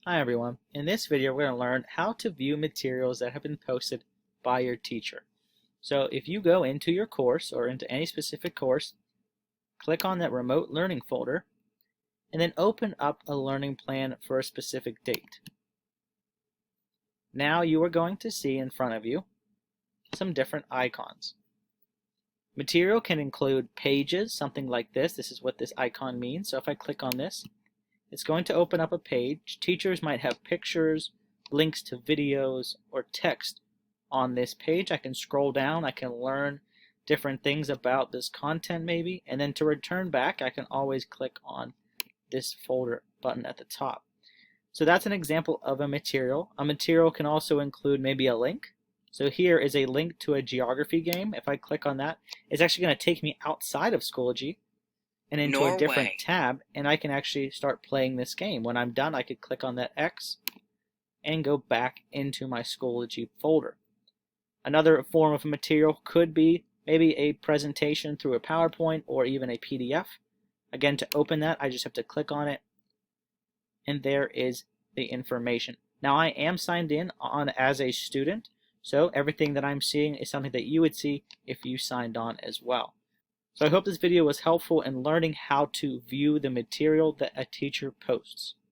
Hi everyone. In this video we're going to learn how to view materials that have been posted by your teacher. So if you go into your course or into any specific course, click on that remote learning folder and then open up a learning plan for a specific date. Now you are going to see in front of you some different icons. Material can include pages, something like this. This is what this icon means. So if I click on this, it's going to open up a page. Teachers might have pictures, links to videos, or text on this page. I can scroll down, I can learn different things about this content maybe, and then to return back I can always click on this folder button at the top. So that's an example of a material. A material can also include maybe a link. So here is a link to a geography game. If I click on that, it's actually going to take me outside of Schoology and into a different tab, and I can actually start playing this game. When I'm done, I could click on that X and go back into my Schoology folder. Another form of material could be maybe a presentation through a PowerPoint or even a PDF. Again, to open that, I just have to click on it, and there is the information. Now I am signed in on as a student, so everything that I'm seeing is something that you would see if you signed on as well. So I hope this video was helpful in learning how to view the material that a teacher posts.